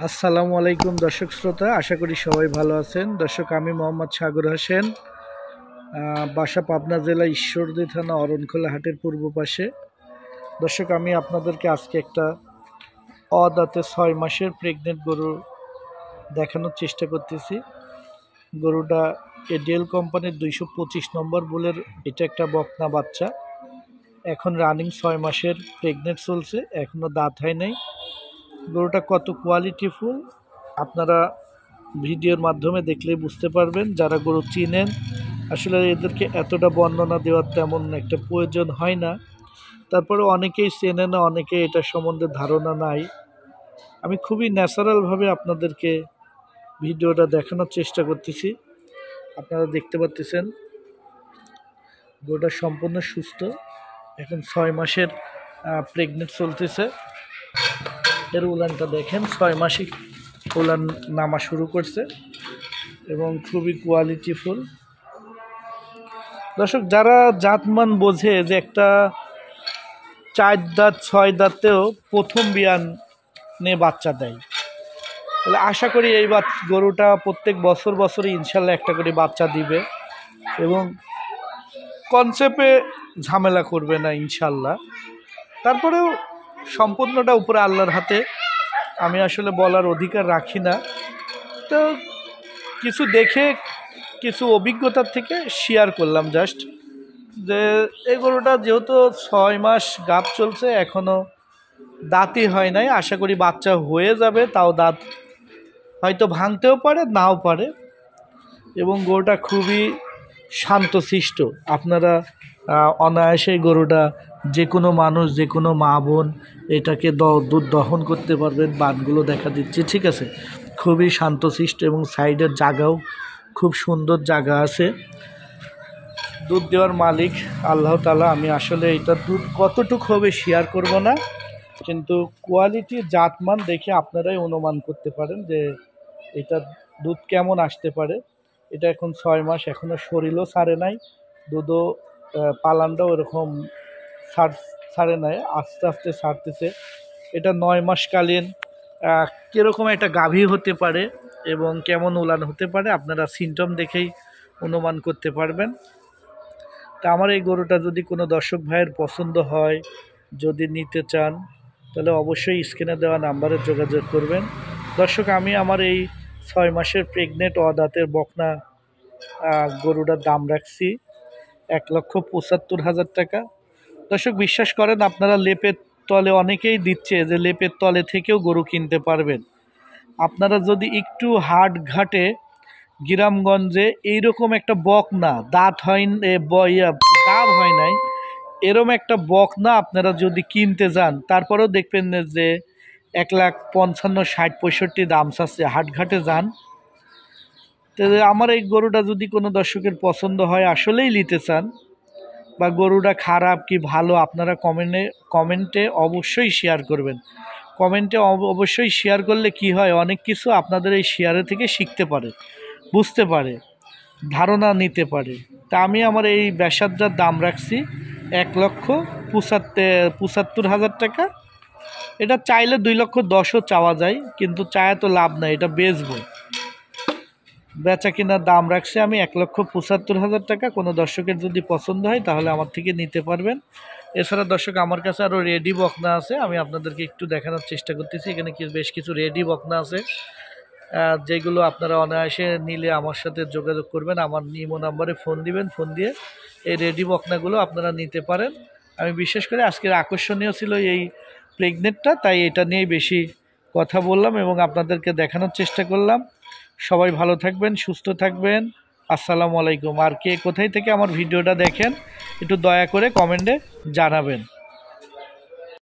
আসসালামু আলাইকুম দর্শক শ্রোতা, আশা করি সবাই ভালো আছেন। দর্শক, আমি মোহাম্মদ সাগর হোসেন, বাসা পাবনা জেলা ঈশ্বরদী থানা অরণখোলা হাটের পূর্ব পাশে। দর্শক, আমি আপনাদেরকে আজকে একটা অদাঁতে 6 মাসের প্রেগনেন্ট গরু দেখানোর চেষ্টা করতেছি। গরুটা এডিএল কোম্পানির 225 নম্বর বুলের, এটা একটা বকনা বাচ্চা। এখন রানিং 6 মাসের প্রেগনেন্ট চলছে, এখনও দাঁত হয় নাই। গরুটা কত কোয়ালিটিফুল আপনারা ভিডিওর মাধ্যমে দেখলেই বুঝতে পারবেন। যারা গরু চিনেন, আসলে এদেরকে এতটা বর্ণনা দেওয়ার তেমন একটা প্রয়োজন হয় না। তারপরে অনেকেই চেনে না, অনেকে এটা সম্বন্ধে ধারণা নাই। আমি খুবই ন্যাচারালভাবে আপনাদেরকে ভিডিওটা দেখানোর চেষ্টা করতেছি। আপনারা দেখতে পাচ্ছেন গরুটা সম্পূর্ণ সুস্থ, এখন 6 মাসের প্রেগনেন্ট চলতেছে। এর উলানটা দেখেন, 6 মাসই উলান নামা শুরু করছে এবং খুবই কোয়ালিটিফুল। দর্শক, যারা জাতমান বোঝে যে একটা 4 দাঁত 6 দাঁতেও প্রথম বিয়ানে বাচ্চা দেয়, তাহলে আশা করি এই গরুটা প্রত্যেক বছরই ইনশাল্লাহ একটা করে বাচ্চা দিবে এবং কনসেপ্টে ঝামেলা করবে না ইনশাল্লাহ। তারপরেও সম্পূর্ণটা উপরে আল্লাহর হাতে, আমি আসলে বলার অধিকার রাখি না। তো কিছু দেখে, কিছু অভিজ্ঞতার থেকে শেয়ার করলাম জাস্ট, যে এই গরুটা যেহেতু 6 মাস গাব চলছে, এখনও দাঁতই হয় নাই। আশা করি বাচ্চা হয়ে যাবে, তাও দাঁত হয়তো ভাঙতেও পারে, নাও পারে। এবং গরুটা খুবই শান্তশিষ্ট। আপনারা অনায়াসে গরুটা যে কোনো মানুষ, যে কোনো মা বোন এটাকে দুধ দহন করতে পারবেন। বানগুলো দেখা দিচ্ছে, ঠিক আছে, খুবই শান্তশিষ্ট এবং সাইডের জায়গাও খুব সুন্দর জায়গা আছে। দুধ দেওয়ার মালিক আল্লাহ তাআলা। আমি আসলে এটা দুধ কতটুকু হবে শেয়ার করব না, কিন্তু কোয়ালিটি জাতমান দেখে আপনারাই অনুমান করতে পারেন যে এটা দুধ কেমন আসতে পারে। এটা এখন 6 মাস, এখনও শরীরও ছাড়ে নাই, দুধও পালানটাও এরকম ছাড়ে নাই, আস্তে আস্তে ছাড়তেছে। এটা 9 মাসকালীন কীরকম একটা গাভী হতে পারে এবং কেমন উলান হতে পারে আপনারা সিমটম দেখেই অনুমান করতে পারবেন। তা আমার এই গরুটা যদি কোনো দর্শক ভাইয়ের পছন্দ হয়, যদি নিতে চান, তাহলে অবশ্যই স্ক্রিনে দেওয়া নাম্বারে যোগাযোগ করবেন। দর্শক, আমি আমার এই 6 মাসের প্রেগনেন্ট অদাঁতের বকনা গরুটার দাম রাখছি 1,75,000 টাকা। দর্শক, বিশ্বাস করেন, আপনারা লেপের তলে অনেকেই দিচ্ছে যে লেপের তলে থেকেও গরু কিনতে পারবেন। আপনারা যদি একটু হাট ঘাটে গ্রামগঞ্জে এইরকম একটা বকনা দাঁত হয়, গাব হয় নাই, এরম একটা বকনা আপনারা যদি কিনতে যান, তারপরেও দেখবেন যে 1,55,000, 60, 65 দাম চাচ্ছে। হাটঘাটে যান। তো আমার এই গরুটা যদি কোনো দর্শকের পছন্দ হয়, আসলেই নিতে চান, বা গরুটা খারাপ কি ভালো, আপনারা কমেন্টে অবশ্যই শেয়ার করবেন। কমেন্টে অবশ্যই শেয়ার করলে কি হয়, অনেক কিছু আপনাদের এই শেয়ারে থেকে শিখতে পারে, বুঝতে পারে, ধারণা নিতে পারে। তা আমি আমার এই ব্যাসার্জার দাম রাখছি 1,75,000 টাকা। এটা চাইলে 2,10,000 চাওয়া যায়, কিন্তু চায়া তো লাভ নাই, এটা বেচবো। বেচা কেনার দাম রাখছি আমি 1,75,000 টাকা। কোনো দর্শকের যদি পছন্দ হয় তাহলে আমার থেকে নিতে পারবেন। এছাড়া দর্শক, আমার কাছে আরও রেডি বকনা আছে, আমি আপনাদেরকে একটু দেখানোর চেষ্টা করতেছি। এখানে বেশ কিছু রেডি বকনা আছে, যেগুলো আপনারা অনায়াসে নিলে আমার সাথে যোগাযোগ করবেন, আমার ইমো নাম্বারে ফোন দিবেন। ফোন দিয়ে এই রেডি বকনাগুলো আপনারা নিতে পারেন। আমি বিশেষ করে আজকের আকর্ষণীয় ছিল এই প্রেগনেন্টটা, তাই এটা নিয়েই বেশি কথা বললাম এবং আপনাদেরকে দেখানোর চেষ্টা করলাম। সবাই ভালো থাকবেন, সুস্থ থাকবেন। আসসালামু আলাইকুম। আর কে কোথায় থেকে আমার ভিডিওটা দেখেন, একটু দয়া করে কমেন্টে জানাবেন।